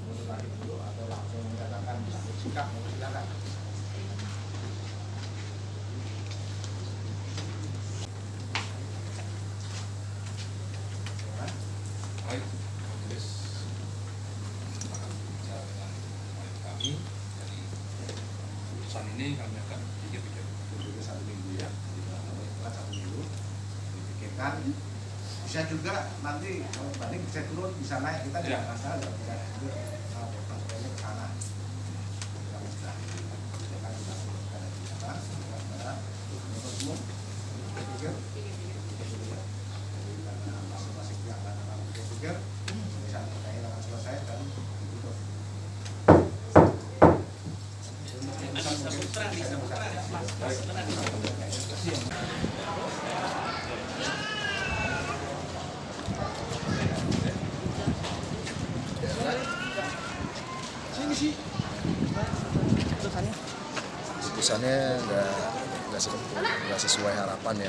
untuk lagi dulu atau langsung menyatakan sikap, silakan. Baik, majelis akan bicara dengan kami dari putusan ini kami akan pikir-pikir Juga 1 minggu ya, setelah 1 minggu dipikirkan. Bisa juga nanti kalau banding bisa turun, bisa naik, kita tidak masalah, bisa juga transfernya ke sana. Kita bisa kan kita ada di sana, kita untuk umum pikir, jadi karena masing-masing pihak akan pikir, bisa terkait akan selesai dan ditutup. Putusannya nggak sesuai harapan ya,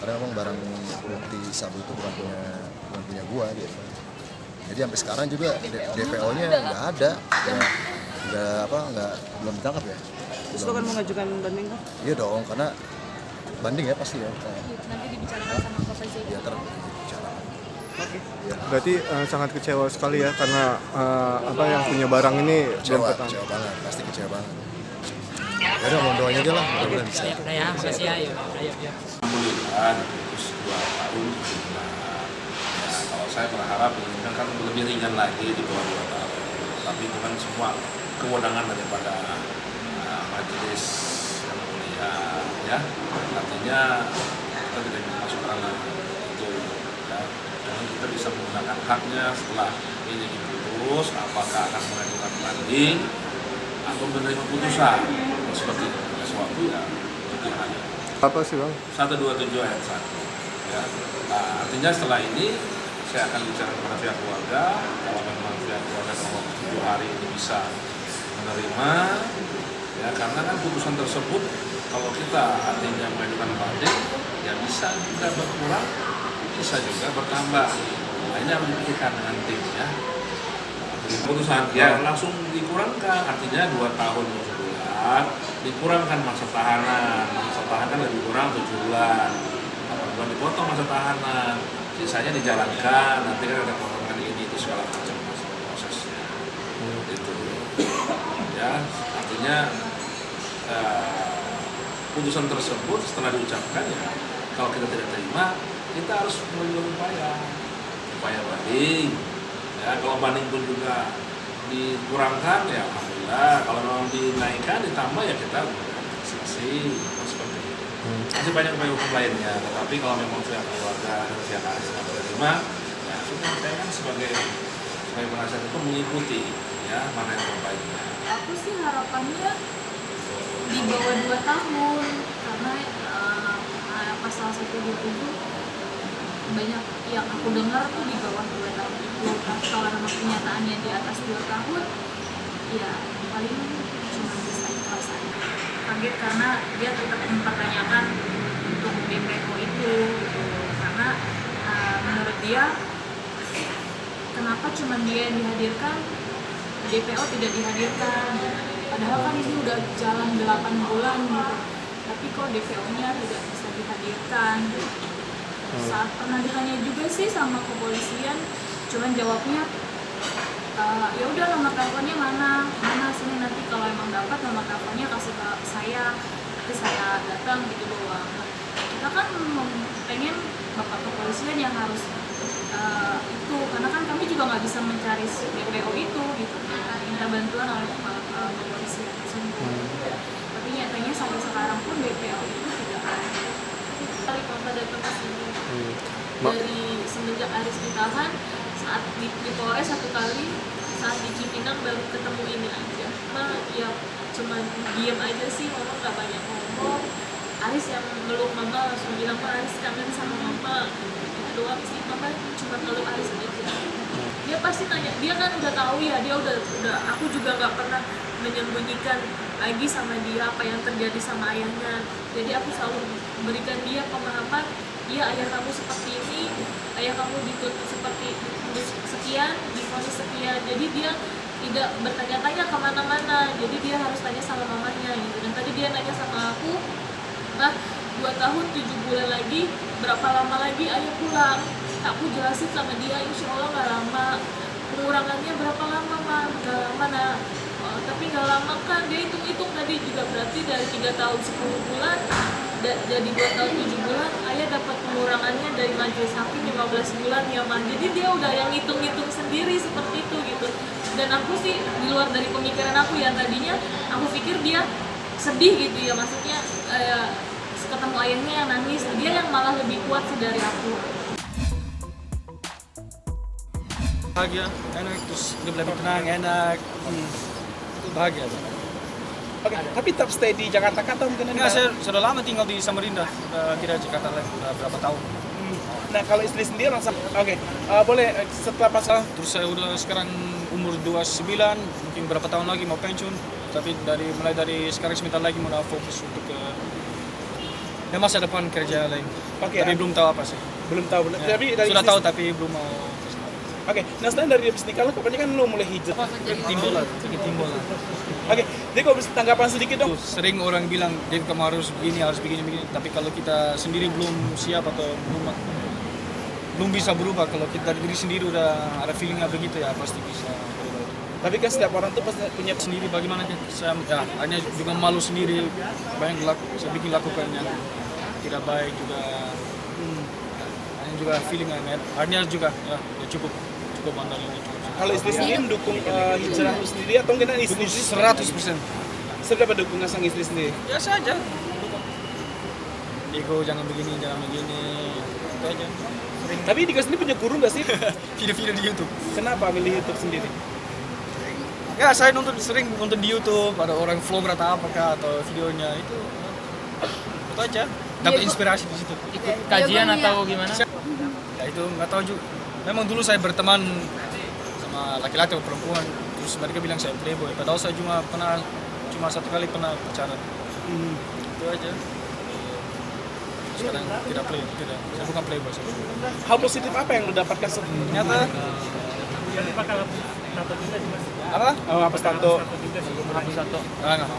karena memang barang bukti sabu itu bukan punya gua gitu. Jadi sampai sekarang juga DPO-nya nggak ada, belum ditangkap ya. Terus lo kan mengajukan banding kan? Iya dong, karena banding ya pasti ya. Nanti dibicarakan sama profesi. Ya terbicarakan. Oke. Berarti sangat kecewa sekali ya karena yang punya barang ini Kecewa banget, pasti kecewa banget. Ya udah, mohon doanya aja lah, mudah-mudahan bisa. Ya, makasih ya. Ayo. Alhamdulillah diputus 2 tahun. Nah, ya, kalau saya berharap ini kan lebih ringan lagi di bawah 2 tahun. Tapi itu kan semua kewenangan daripada majelis yang mulia, ya. Artinya kita tidak bisa masuk ranah itu, ya. Dan kita bisa menggunakan haknya setelah ini diputus, apakah akan mengajukan banding atau menerima putusan seperti sesuatu ya pilihannya. Apa sih bang? 127 ayat 1. Ya. Nah, artinya setelah ini saya akan bicara kepada pihak keluarga. Kalau memang pihak keluarga dalam 7 hari ini bisa menerima, ya karena kan putusan tersebut kalau kita artinya mengajukan banding, ya bisa juga berkurang, bisa juga bertambah. Nah, ini harus dipikirkan dengan tim ya. Putusan ya langsung dikurangkan, artinya 2 tahun 7 bulan dikurangkan masa tahanan lebih kurang 7 bulan, 8 bulan dipotong masa tahanan, sisanya dijalankan, nanti kan ada potongan ini itu segala macam prosesnya itu ya. Artinya putusan tersebut setelah diucapkan ya kalau kita tidak terima kita harus melalui upaya banding. Ya, kalau banding pun juga dikurangkan ya alhamdulillah, kalau memang dinaikkan ditambah ya kita selesai seperti itu. Masih banyak upaya hukum lainnya, tetapi kalau memang pihak keluarga dan pihak aris tidak menerima, ya sudah saya kan sebagai penasihat itu mengikuti ya mana yang terbaiknya. Aku sih harapannya di bawah 2 tahun karena pasal 127 banyak yang aku dengar tuh di bawah 2 tahun itu. Kalau nama kenyataannya di atas 2 tahun ya paling cuma bisa ikhlas aja. Kaget karena dia tetap mempertanyakan untuk DPO itu gitu. Karena menurut dia kenapa cuma dia yang dihadirkan, DPO tidak dihadirkan, padahal kan ini udah jalan 8 bulan gitu, tapi kok DPO-nya tidak bisa dihadirkan gitu. Saat pernah ditanya juga sih sama kepolisian, cuman jawabnya ya udah nomor teleponnya mana sini, nanti kalau emang dapat nomor teleponnya kasih ke saya, nanti saya datang gitu doang. Kita kan pengen bapak kepolisian yang harus itu, karena kan kami juga nggak bisa mencari DPO itu gitu, minta bantuan oleh kepolisian tersebut. Tapi nyatanya sampai sekarang pun DPO itu tidak ada. Kali papa datang ke sini dari semenjak Aris ditahan, saat di Polres 1 kali, saat di Cipinang baru ketemu ini aja. Ya cuma diem aja sih, mama nggak banyak ngomong. Aris yang meluk mama langsung bilang, Aris kangen sama mama. Itu doang sih, mama cuma meluk Aris aja. Dia pasti nanya, dia kan udah tahu ya, dia udah aku juga nggak pernah menyembunyikan lagi sama dia apa yang terjadi sama ayahnya. Jadi aku selalu berikan dia pemahaman, iya ayah kamu seperti ini, ayah kamu dituntut seperti sekian, divonis sekian, jadi dia tidak bertanya-tanya kemana-mana, jadi dia harus tanya sama mamanya gitu. Dan tadi dia nanya sama aku, "Mah, 2 tahun 7 bulan lagi, berapa lama lagi ayah pulang?" Aku jelasin sama dia, insya Allah gak lama. Pengurangannya berapa lama, Mah? Gak lama, Nak. Oh, tapi gak lama kan, dia hitung-hitung tadi juga, berarti dari 3 tahun 10 bulan jadi 2 tahun 7 bulan, ayah dapat pengurangannya dari majelis hakim 15 bulan ya, Mah. Jadi dia udah yang hitung-hitung sendiri seperti itu gitu. Dan aku sih di luar dari pemikiran aku yang tadinya aku pikir dia sedih gitu ya, maksudnya ketemu ayahnya yang nangis, dia yang malah lebih kuat sih dari aku. Bahagia, enak, terus dia lebih tenang, enak, itu bahagia. Oke, tapi tetap stay di Jakarta kah atau mungkin Enggak, saya sudah lama tinggal di Samarinda, sudah tidak di Jakarta lagi, sudah berapa tahun. Nah, kalau istri sendiri langsung, oke, boleh setelah pasal Terus saya udah sekarang umur 29, mungkin berapa tahun lagi mau pensiun, tapi mulai dari sekarang sebentar lagi mau fokus untuk ke masa depan kerja lain. Oke, Tapi belum tahu apa sih. belum tahu. Ya, Tapi dari sudah istri- tahu tapi belum mau. Oke, nah setelah dari habis nikah lo kapan kan lo mulai hijrah. Timbul lah. Oke, jadi kalau bisa tanggapan sedikit dong. Sering orang bilang, dia kamu harus begini. Tapi kalau kita sendiri belum siap atau belum bisa berubah, kalau kita dari diri sendiri udah ada feelingnya begitu ya pasti bisa berubah. Tapi kan setiap orang tuh pasti punya Sendiri bagaimana kan? Saya hanya juga malu sendiri, banyak saya bikin lakukan yang tidak baik juga. Hanya juga feeling hanya juga ya cukup mandal ini cukup. kalau istri sendiri mendukung hijrah lo sendiri atau enggak istri 100%. seberapa dukungan sang istri sendiri? Biasa aja. Ego jangan begini. Itu aja. Tapi Dika sendiri punya guru nggak sih? Video-video di YouTube. Kenapa milih YouTube sendiri? Ya, saya sering nonton di YouTube, ada orang vlogger atau apakah atau videonya itu aja. Dapat inspirasi di situ. Ikut kajian atau gimana? Ya itu nggak tahu juga. Memang dulu saya berteman sama laki-laki atau perempuan, terus mereka bilang saya playboy. Padahal saya cuma satu kali pernah pacaran. Itu aja. Sekarang tidak. Saya bukan playboy. Hal positif apa yang lo dapatkan Ternyata apa? Oh, apa tato? Enggak.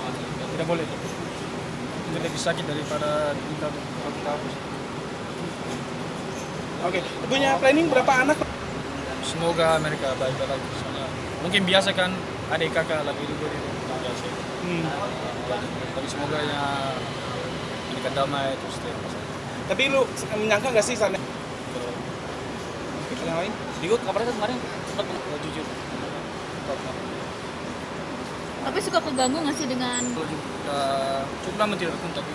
Tidak boleh. Itu lebih sakit daripada kita hapus. Oke, punya planning berapa anak? Semoga mereka baik lagi. Soalnya mungkin biasa kan adik kakak lagi ribut itu biasa. Tapi semoga ya mereka damai terus. Tapi lu menyangka nggak sih sana? Yang lain? Digo kabarnya kemarin sempat Jujur. Tapi suka keganggu nggak sih dengan Cukup lama tidak kontak.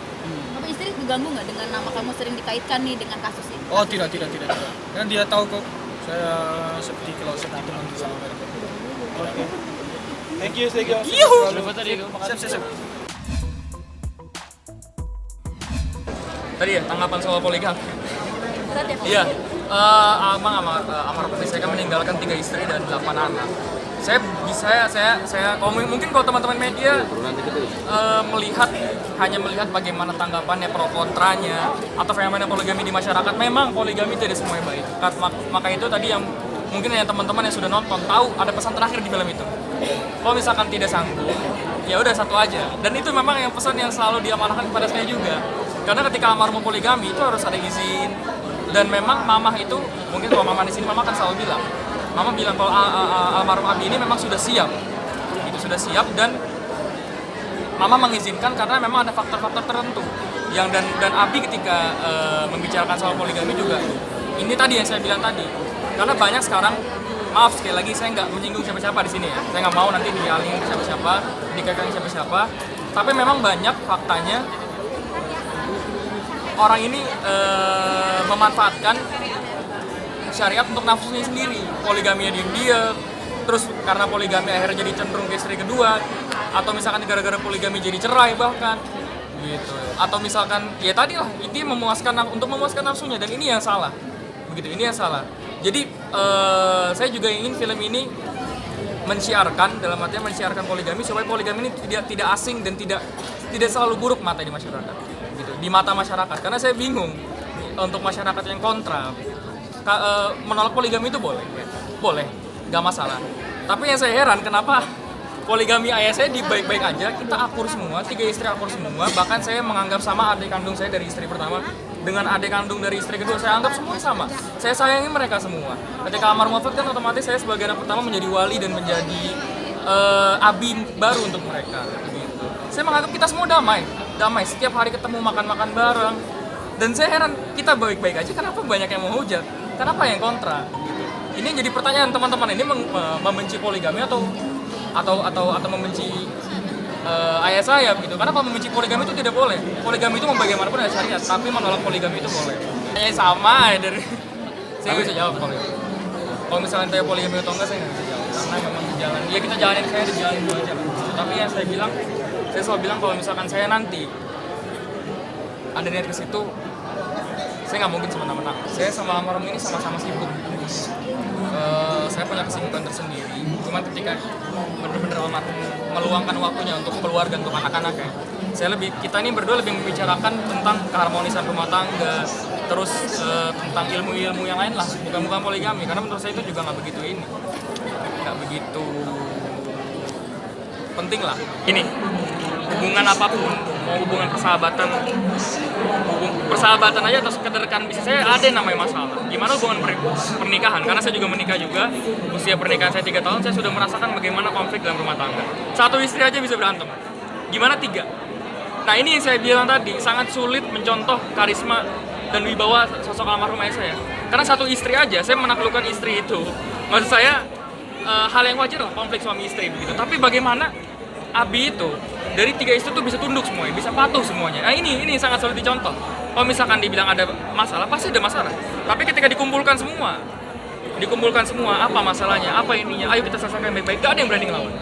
apa istri keganggu nggak dengan nama kamu sering dikaitkan nih dengan kasus ini? Oh tidak. Kan dia tahu kok saya seperti teman sama mereka. Oke. Thank you, Sego. Udah foto Digo. Siap. Tadi ya tanggapan soal poligami. Berat ya? Iya. Almarhum saya kan meninggalkan 3 istri dan 8 anak. Mungkin kalau teman-teman media hanya melihat bagaimana tanggapannya pro kontranya atau fenomena poligami di masyarakat, memang poligami tidak semuanya baik. Maka itu tadi yang mungkin yang teman-teman yang sudah nonton tahu ada pesan terakhir di film itu. Kalau misalkan tidak sanggup, ya udah satu aja. Dan itu memang yang pesan yang selalu diamanahkan kepada saya juga. Karena ketika almarhum poligami itu harus ada izin. Dan memang mamah itu, mungkin kalau mama di sini mama kan selalu bilang, mama bilang kalau almarhum Abi ini memang sudah siap, dan mama mengizinkan karena memang ada faktor-faktor tertentu. Dan Abi ketika membicarakan soal poligami juga, ini tadi yang saya bilang tadi, karena banyak sekarang, maaf sekali lagi saya nggak menyinggung siapa-siapa di sini ya, saya nggak mau nanti dialingin siapa-siapa, dikekang siapa-siapa, tapi memang banyak faktanya orang ini memanfaatkan syariat untuk nafsunya sendiri. Poligaminya diam-diam, terus karena poligami akhirnya jadi cenderung ke istri kedua, atau misalkan gara-gara poligami jadi cerai bahkan gitu. Atau misalkan ya tadi lah, ini untuk memuaskan nafsunya, dan ini yang salah. Begitu, ini yang salah. Jadi saya juga ingin film ini mensiarkan poligami supaya poligami ini tidak asing dan tidak selalu buruk mata di masyarakat. Gitu, di mata masyarakat, karena saya bingung untuk masyarakat yang kontra menolak poligami itu boleh, nggak masalah. Tapi yang saya heran kenapa poligami ayah saya baik-baik aja, kita akur semua, 3 istri akur semua, bahkan saya menganggap sama adik kandung saya dari istri pertama dengan adik kandung dari istri kedua, saya anggap semua sama. Saya sayangi mereka semua. Ketika almarhum wafat kan otomatis saya sebagai anak pertama menjadi wali dan menjadi abi baru untuk mereka. Gitu. Saya menganggap kita semua damai. Setiap hari ketemu makan-makan bareng. Dan saya heran, kita baik-baik aja, kenapa banyak yang menghujat? Kenapa yang kontra? Gitu. Ini jadi pertanyaan teman-teman, ini membenci poligami atau membenci ayah saya gitu. Kenapa membenci poligami itu tidak boleh? Poligami itu bagaimanapun ada syariat, tapi menolak poligami itu boleh. Kayaknya sama ya dari saya nggak bisa jawab kalau misalnya tanya poligami atau enggak, saya nggak bisa jawab karena memang di jalan. Ya kita jalanin, saya di jalan dulu aja. Tapi yang saya selalu bilang kalau misalkan saya nanti ada niat ke situ, saya nggak mungkin semena-mena. Saya sama almarhum ini sama-sama sibuk. Saya punya kesibukan tersendiri. Cuman ketika benar-benar almarhum meluangkan waktunya untuk keluarga, untuk anak-anaknya, kita ini berdua lebih membicarakan tentang keharmonisan rumah tangga, terus tentang ilmu-ilmu yang lain lah, bukan poligami. Karena menurut saya itu juga nggak begitu penting lah. Ini hubungan apapun, mau hubungan persahabatan aja atau sekedar kan bisa saya ada yang namanya masalah. Gimana hubungan pernikahan? Karena saya juga menikah juga, usia pernikahan saya 3 tahun, saya sudah merasakan bagaimana konflik dalam rumah tangga. 1 istri aja bisa berantem, gimana 3? Nah ini yang saya bilang tadi, sangat sulit mencontoh karisma dan wibawa sosok almarhum ayah saya. Karena 1 istri aja, saya menaklukkan istri itu. Maksud saya, hal yang wajar lah konflik suami istri begitu. Tapi bagaimana abi itu dari 3 istri itu bisa tunduk semuanya, bisa patuh semuanya. Nah ini sangat sulit dicontoh. Kalau misalkan dibilang ada masalah, pasti ada masalah. Tapi ketika dikumpulkan semua, apa masalahnya, apa ininya, ayo kita selesaikan baik-baik. Gak ada yang berani ngelawan.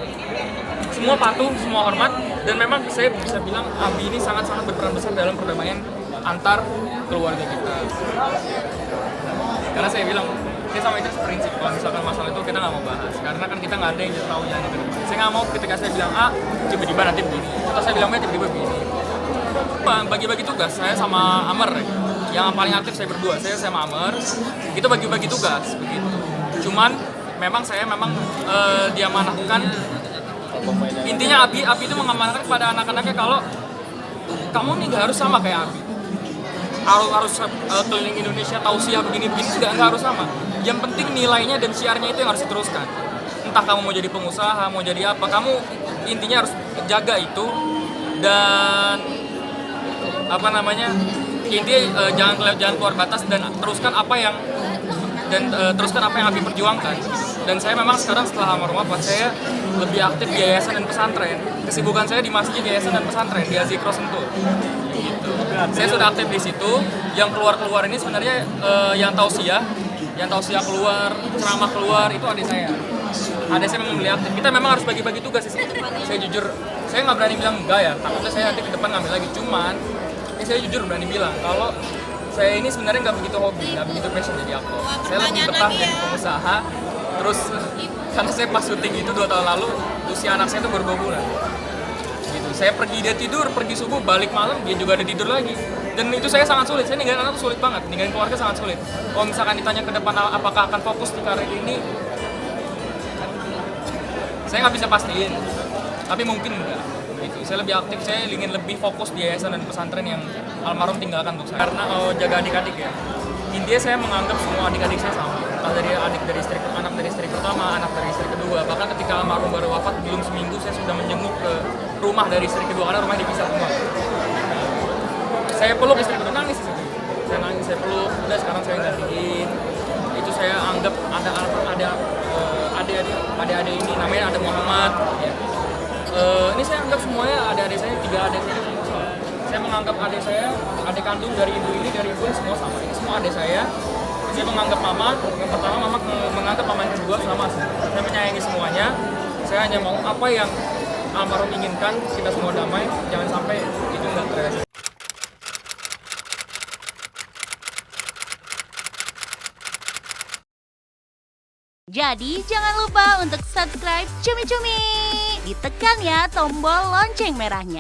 Semua patuh, semua hormat, dan memang saya bisa bilang abi ini sangat-sangat berperan besar dalam perdamaian antar keluarga kita. Karena saya bilang, saya sama itu prinsip, kalau misalkan masalah itu kita nggak mau bahas, karena kan kita nggak ada yang tahu yang itu. Saya nggak mau ketika saya bilang A, tiba-tiba nanti begini, atau saya bilang B, tiba-tiba begini. Bagi-bagi tugas, saya sama Amer, yang paling aktif saya berdua, saya sama Amer, itu bagi-bagi tugas, begitu. Cuman, saya memang diamanahkan, intinya Abi itu mengamanahkan kepada anak-anaknya kalau kamu nih nggak harus sama kayak Abi. Harus keliling Indonesia tausiah begini-begini, nggak harus sama. Yang penting nilainya dan syiarnya itu yang harus diteruskan. Entah kamu mau jadi pengusaha, mau jadi apa, kamu intinya harus jaga itu. Dan intinya jangan keluar batas dan teruskan apa yang Abi perjuangkan. Dan saya memang sekarang setelah almarhum wafat, saya lebih aktif di yayasan dan pesantren. Kesibukan saya di masjid, yayasan dan pesantren di Azikro Sentul. Gitu. Saya sudah aktif di situ. Yang keluar ini sebenarnya yang tausiah keluar, ceramah keluar itu adik saya. Adik saya memang lebih aktif. Kita memang harus bagi-bagi tugas di situ. Saya jujur, saya nggak berani bilang enggak ya. Takutnya saya nanti ke depan ngambil lagi. Cuman, saya jujur berani bilang kalau saya ini sebenarnya nggak begitu hobi, nggak begitu passion jadi aktor. Saya lebih betah jadi pengusaha. Terus karena saya pas syuting itu 2 tahun lalu, usia anak saya itu baru 2 bulan. Gitu. Saya dia tidur, pergi subuh, balik malam, dia juga ada tidur lagi. Dan itu saya sangat sulit, saya ninggalin anak itu sulit banget, ninggalin keluarga sangat sulit. Kalau misalkan ditanya ke depan apakah akan fokus di karir ini, saya nggak bisa pastiin, tapi mungkin enggak. Gitu. Saya lebih aktif, saya ingin lebih fokus di yayasan dan pesantren yang almarhum tinggalkan untuk saya. Karena jaga adik-adik ya, intinya saya menganggap semua adik-adik saya sama. Entah dari anak dari istri pertama, anak dari istri kedua. Bahkan ketika almarhum baru wafat, belum seminggu saya sudah menjenguk ke rumah dari istri kedua, karena rumahnya dipisah semua. Saya peluk istri kedua, nangis di situ. Saya nangis, saya peluk, udah sekarang saya gantiin. Itu saya anggap ada adik-adik ini, namanya ada Muhammad. Ya. Ini saya anggap semuanya adik-adik saya, 3 adik saya semua sama. Saya menganggap adik saya, adik kandung dari ibu ini semua sama. Ini semua adik saya. Saya menganggap mama, yang pertama mama menganggap mama yang kedua sama. Saya menyayangi semuanya. Saya hanya mau apa yang almarhum inginkan, kita semua damai, jangan sampai itu nggak terrealisasi. Jadi jangan lupa untuk subscribe Cumi Cumi. Ditekan ya tombol lonceng merahnya.